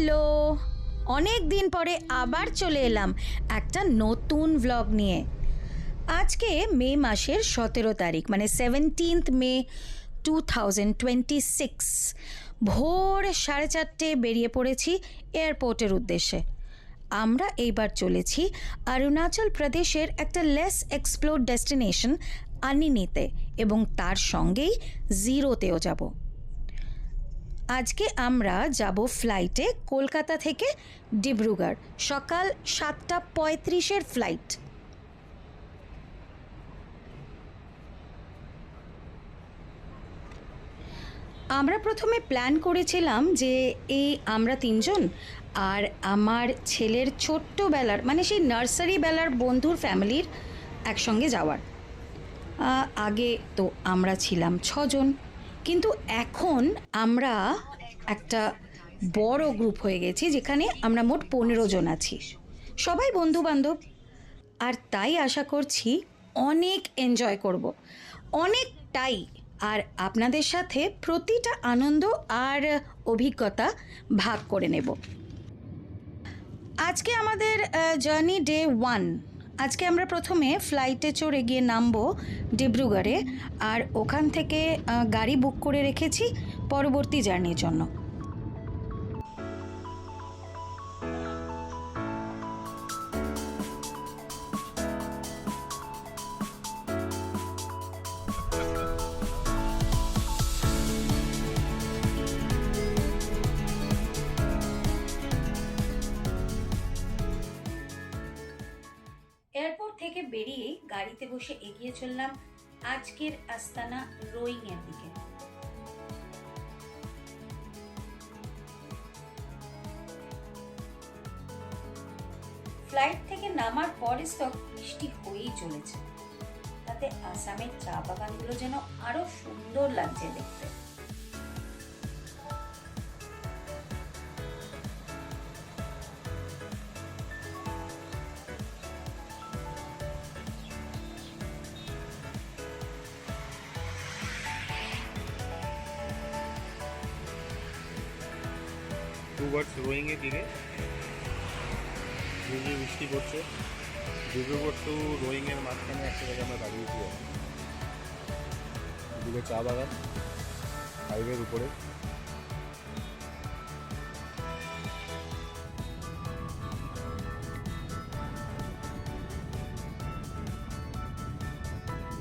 Hello, অনেক দিন পরে আবার চলে এলাম একটা নতুন ভ্লগ নিয়ে। আজকে মে মাসের 17 তারিখ, মানে 17th মে 2026। ভোর 4:30 বেরিয়ে পড়েছি এয়ারপোর্টের উদ্দেশ্যে। আমরা এইবার চলেছি অরুণাচল প্রদেশের একটা লেস এক্সপ্লোরড ডেস্টিনেশন আনিনিতে, এবং তার সঙ্গেই জিরোতেও যাব। আজকে আমরা যাব ফ্লাইটে কলকাতা থেকে ডিব্রুগড়, সকাল 7:35 ফ্লাইট। আমরা প্রথমে প্ল্যান করেছিলাম যে আমরা তিনজন আর আমার ছেলের ছোট্টবেলার, মানে সেই নার্সারি বেলার বন্ধুর ফ্যামিলির একসঙ্গে যাওয়ার। আগে তো আমরা ছিলাম 6জন, কিন্তু এখন আমরা একটা বড় গ্রুপ হয়ে গেছি, যেখানে আমরা মোট 15 জন আছি, সবাই বন্ধু বান্ধব। আর তাই আশা করছি অনেক এনজয় করব, অনেকটাই। আর আপনাদের সাথে প্রতিটা আনন্দ আর অভিজ্ঞতা ভাগ করে নেব। আজকে আমাদের জার্নি ডে 1। আজকে আমরা প্রথমে ফ্লাইটে চড়ে গিয়ে নামবো ডিব্রুগড়ে, আর ওখান থেকে গাড়ি বুক করে রেখেছি পরবর্তী জার্নির জন্য। এয়ারপোর্ট থেকে বেরিয়ে গাড়িতে বসে এগিয়ে চললাম আজকের আস্তানা রোয়িং এর দিকে। ফ্লাইট থেকে নামার পর স্টক বৃষ্টি হয়েই চলেছে, তাতে আসামের চা বাগানগুলো যেন আরো সুন্দর লাগছে দেখতে। টুয়ার্ডস রোয়িং এর দিকে ঝিরঝির বৃষ্টি পড়ছে। ডিব্রুগড় টু রোয়িং এর মাঝখানে একটা জায়গায় আমরা দাঁড়িয়েছি। এদিকে চা বাগান হাইওয়ের উপরে।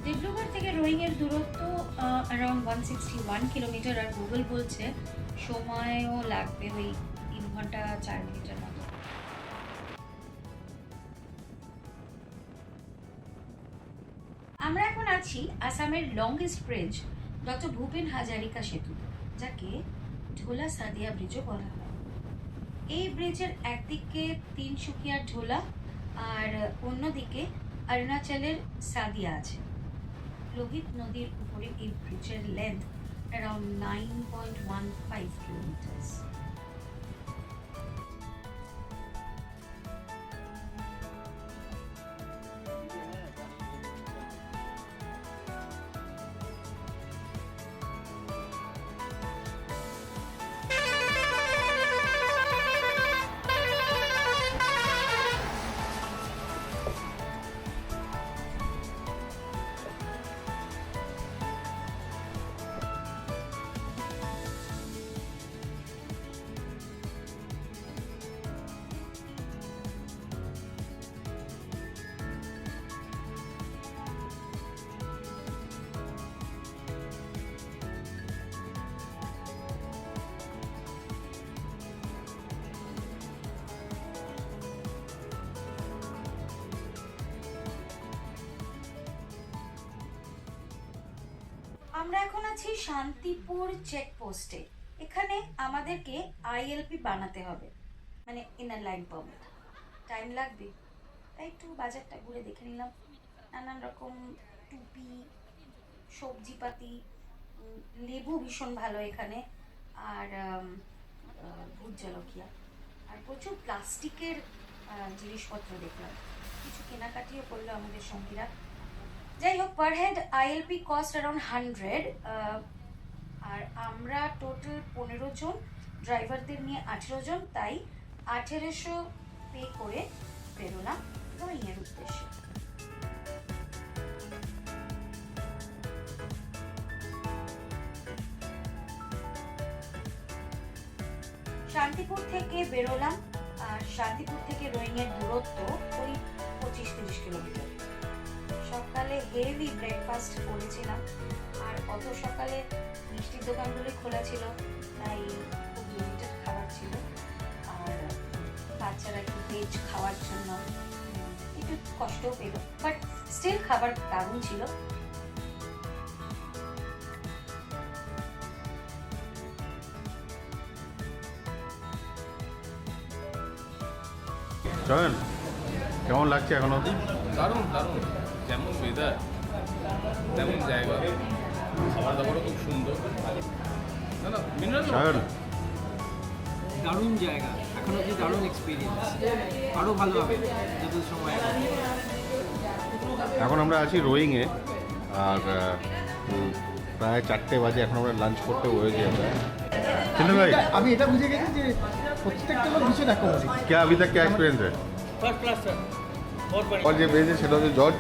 ডিব্রুগড় থেকে রোয়িং এর দূরত্ব অ্যারাউন্ড 161 কিলোমিটার, আর গুগল বলছে সময়ও লাগবে ওই 3 ঘন্টা 4 মিনিটের মতো। আমরা এখন আছি আসামের longest bridge, doctor Bhupen Hazarika সেতু, যাকে ঝোলা সাদিয়া ব্রিজও বলা হয়। এই ব্রিজের একদিকে তিনসুকিয়ার ঝোলা আর অন্যদিকে অরুণাচলের সাদিয়া আছে। লোহিত নদীর উপরে এই ব্রিজের লেন্থ অ্যারাউন্ড 9.15 কিলোমিটার্স। আমরা এখন আছি শান্তিপুর চেকপোস্টে। এখানে আমাদেরকে আইএলপি বানাতে হবে, মানে ইনার লাইন পারমিট। টাইম লাগবে, তাই একটু বাজারটা ঘুরে দেখে নিলাম। নানান রকম টুপি, সবজিপাতি, লেবু ভীষণ ভালো এখানে, আর ভূত জলকিয়া, আর প্রচুর প্লাস্টিকের জিনিসপত্র দেখলাম। কিছু কেনাকাটিও করলো আমাদের সঙ্গীরা। যাই হোক, per head ILP cost around 100, আর আমরা টোটাল 15 জন, ড্রাইভারদের নিয়ে 18 জন, তাই 1800 পে করে বেরোলাম রোয়িংয়ের উদ্দেশ্যে। শান্তিপুর থেকে বেরোলাম, আর শান্তিপুর থেকে রোয়িংয়ের দূরত্ব ওই 25-30 কিলোমিটার। সকালে হেভি ব্রেকফাস্ট করেছিলাম, আর অত সকালে মিষ্টির দোকানগুলি খোলা ছিল, তাই খুব লিমিটেড খাবার ছিল। আর বাচ্চারা একটু ভেজ খাওয়ার জন্য একটু কষ্টও পেল, বাট স্টিল খাবার দারুণ ছিল। চলেন, কেমন লাগছে এখন অবধি? দারুণ দারুণ, যেমন ওয়েদার তেমন জায়গা, খাবার দাবারও খুব সুন্দর। না না মিনারেল সায়ন, দারুণ জায়গা, এখন অব্দি দারুণ এক্সপিরিয়েন্স, আরও ভালো হবে যত সময় আগে। এখন আমরা আছি রোয়িংয়ে, আর প্রায় 4টে বাজে। এখন আমরা লাঞ্চ করতে হয়েছি আমরা। চিন্তু ভাই, আমি এটা বুঝে গেছি যে প্রত্যেকটা লোক ভীষণ অ্যাকোমোডেটিং। क्या अभी तक क्या एक्सपीरियंस है? ফার্স্ট ক্লাস স্যার, বহুত और যে পেয়েছে সেটা হচ্ছে জর্জ।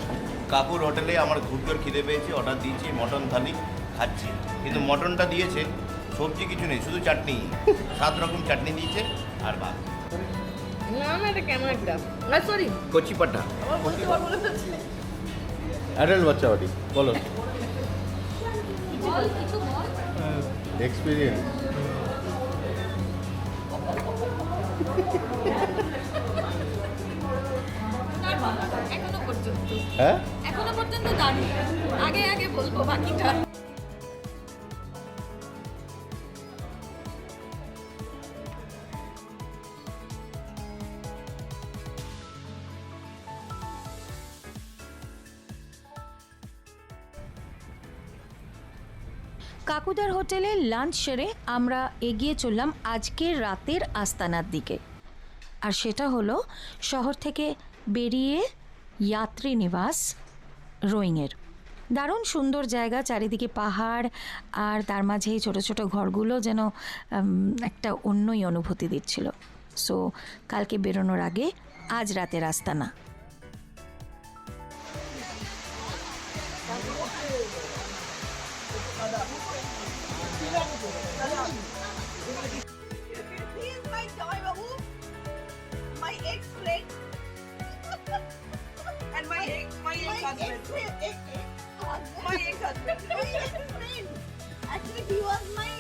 কাকুর হোটেলে আমার ঘুরঘুর খিদে পেয়েছে, অর্ডার দিয়েছি মটন থালি, খাচ্ছি। কিন্তু মটনটা দিয়েছে, সবজি কিছু নেই, শুধু চাটনি, 7 রকম চাটনি দিয়েছে আর ভাত। না না, এটা কেমন একটা, সরি কচি পাটা, আমার বলতে পারবো না। অ্যাডাল্ট বাচ্চা বাড়ি, বলো বল কিছু বল। এক্সপিরিয়েন্স। এখনো পর্যন্ত হ্যাঁ, এখনো পর্যন্ত দাঁড়িয়ে, আগে আগে বলবো বাকিটা। কাকুদার হোটেলে লাঞ্চ সেরে আমরা এগিয়ে চললাম আজকের রাতের আস্তানার দিকে। আর সেটা হলো শহর থেকে বেরিয়ে যাত্রী নিবাস রোয়িংয়ের। দারুণ সুন্দর জায়গা, চারিদিকে পাহাড়, আর তার মাঝে এই ছোটো ছোটো ঘরগুলো যেন একটা অন্যই অনুভূতি দিচ্ছিল। সো কালকে বেরোনোর আগে আজ রাতের আস্তানা। He is my Joy Babu, my ex-friend, and my ex-husband. My ex-husband. Actually, he was my.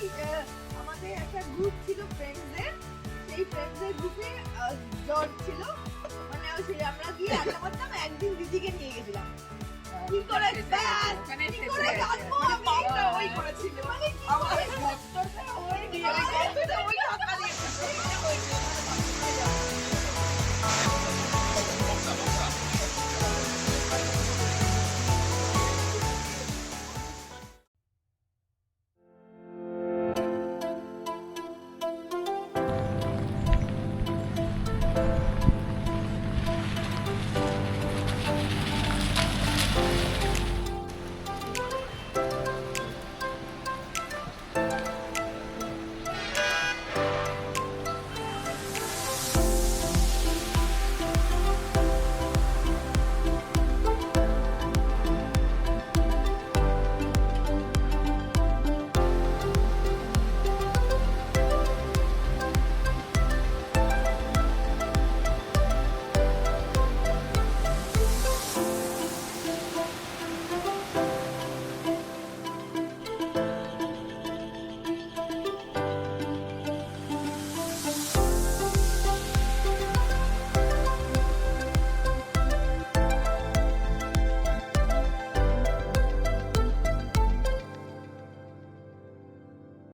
আমাদের একটা গ্রুপ ছিল ফ্রেন্ডসদের, সেই ফ্রেন্ডসদের গ্রুপে জর্জ ছিল, মানে আমরা গিয়ে আড্ডা মারতাম। একদিন দিদিকে নিয়ে গেছিলাম। কি করে জানবো আমি?